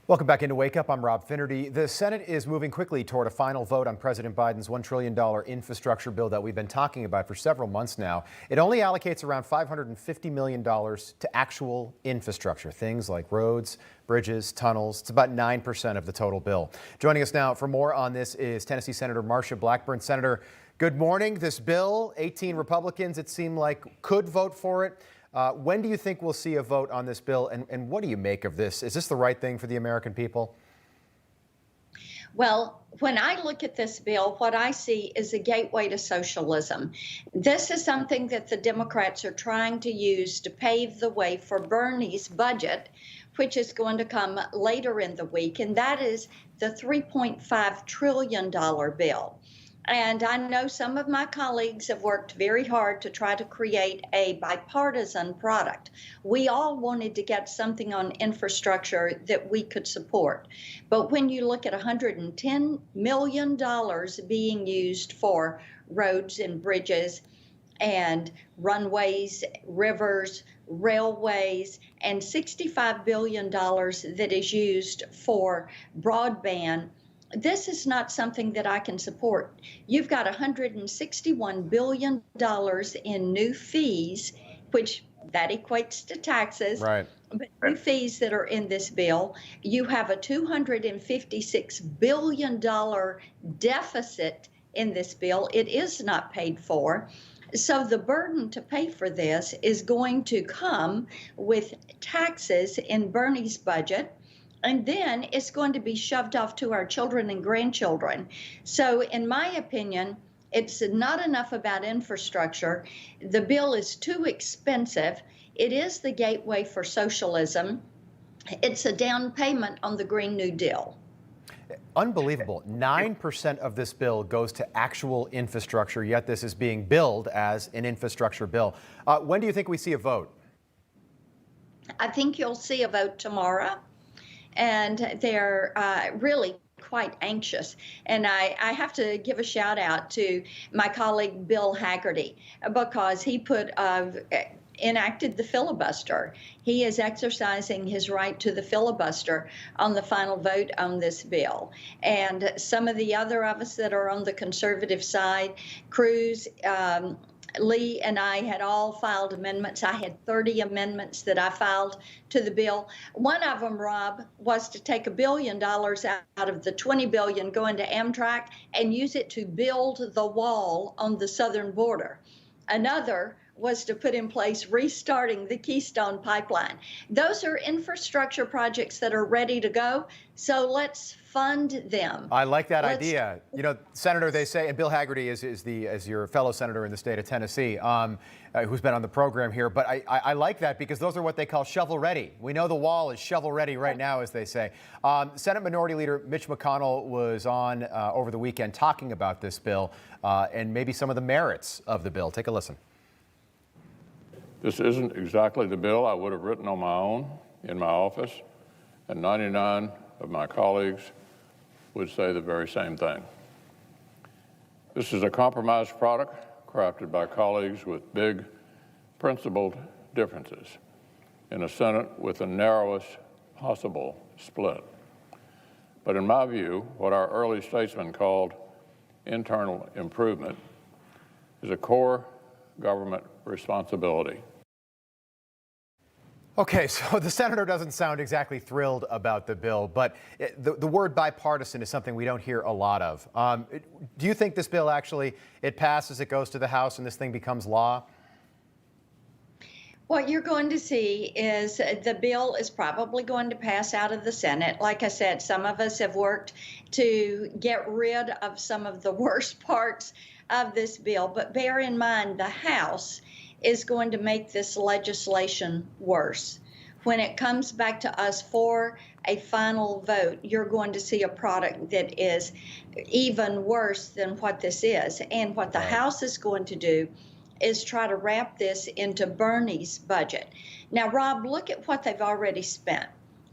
Welcome back into Wake Up. I'm Rob Finnerty. The Senate is moving quickly toward a final vote on President Biden's $1 trillion infrastructure bill that we've been talking about for several months now. It only allocates around $550 million to actual infrastructure, things like roads, bridges, tunnels. It's about 9% of the total bill. Joining us now for more on this is Tennessee Senator Marsha Blackburn. Senator, good morning. This bill, 18 Republicans, it seemed like, could vote for it. When do you think we'll see a vote on this bill, and what do you make of this? Is this the right thing for the American people? Well, when I look at this bill, what I see is a gateway to socialism. This is something that the Democrats are trying to use to pave the way for Bernie's budget, which is going to come later in the week, and that is the $3.5 trillion bill. And I know some of my colleagues have worked very hard to try to create a bipartisan product. We all wanted to get something on infrastructure that we could support. But when you look at $110 million being used for roads and bridges and runways, rivers, railways, and $65 billion that is used for broadband, this is not something that I can support. You've got $161 billion in new fees, which that equates to taxes. Right. But new fees that are in this bill. You have a $256 billion deficit in this bill. It is not paid for. So the burden to pay for this is going to come with taxes in Bernie's budget. And then it's going to be shoved off to our children and grandchildren. So in my opinion, it's not enough about infrastructure. The bill is too expensive. It is the gateway for socialism. It's a down payment on the Green New Deal. Unbelievable. 9% of this bill goes to actual infrastructure, yet this is being billed as an infrastructure bill. When do you think we see a vote? I think you'll see a vote tomorrow. And they're really quite anxious. And I have to give a shout out to my colleague Bill Haggerty, because he enacted the filibuster. He is exercising his right to the filibuster on the final vote on this bill. And some of the other of us that are on the conservative side, Cruz, Lee and I had all filed amendments. I had 30 amendments that I filed to the bill. One of them, Rob, was to take $1 billion out of the $20 billion going to Amtrak and use it to build the wall on the southern border. Another was to put in place restarting the Keystone Pipeline. Those are infrastructure projects that are ready to go, so let's fund them. I like that idea. You know, Senator, they say, and Bill Haggerty is your fellow senator in the state of Tennessee, who's been on the program here, but I like that because those are what they call shovel ready. We know the wall is shovel ready right now, as they say. Senate Minority Leader Mitch McConnell was on over the weekend talking about this bill and maybe some of the merits of the bill. Take a listen. This isn't exactly the bill I would have written on my own in my office, and 99 of my colleagues would say the very same thing. This is a compromise product crafted by colleagues with big, principled differences in a Senate with the narrowest possible split. But in my view, what our early statesmen called internal improvement is a core government responsibility. Okay, so the senator doesn't sound exactly thrilled about the bill, but the word bipartisan is something we don't hear a lot of. Do you think this bill actually, it passes, it goes to the House, and this thing becomes law? What you're going to see is the bill is probably going to pass out of the Senate. Like I said, some of us have worked to get rid of some of the worst parts of this bill, but bear in mind the House is going to make this legislation worse. When it comes back to us for a final vote, you're going to see a product that is even worse than what this is. And what the House is going to do is try to wrap this into Bernie's budget. Now, Rob, look at what they've already spent.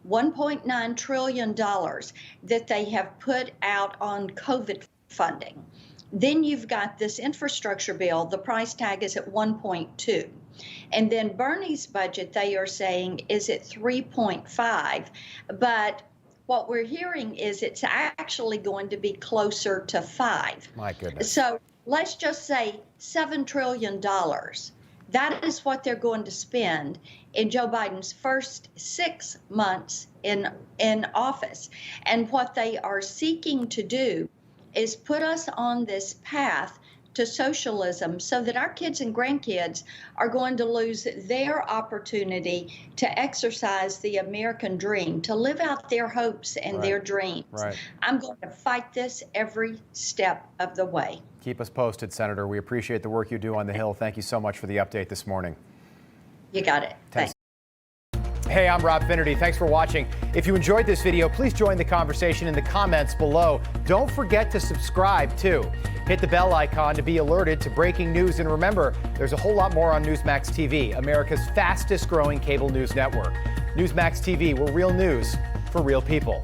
$1.9 trillion that they have put out on COVID funding. Then you've got this infrastructure bill, the price tag is at 1.2. And then Bernie's budget, they are saying, is at 3.5. But what we're hearing is it's actually going to be closer to 5. My goodness. So let's just say $7 trillion. That is what they're going to spend in Joe Biden's first 6 months in office. And what they are seeking to do is put us on this path to socialism so that our kids and grandkids are going to lose their opportunity to exercise the American dream, to live out their hopes and their dreams. I'm going to fight this every step of the way. Keep us posted, Senator. We appreciate the work you do on the Hill. Thank you so much for the update this morning. You got it. Thanks. Hey, I'm Rob Finnerty. Thanks for watching. If you enjoyed this video, please join the conversation in the comments below. Don't forget to subscribe, too. Hit the bell icon to be alerted to breaking news. And remember, there's a whole lot more on Newsmax TV, America's fastest growing cable news network. Newsmax TV, where real news for real people.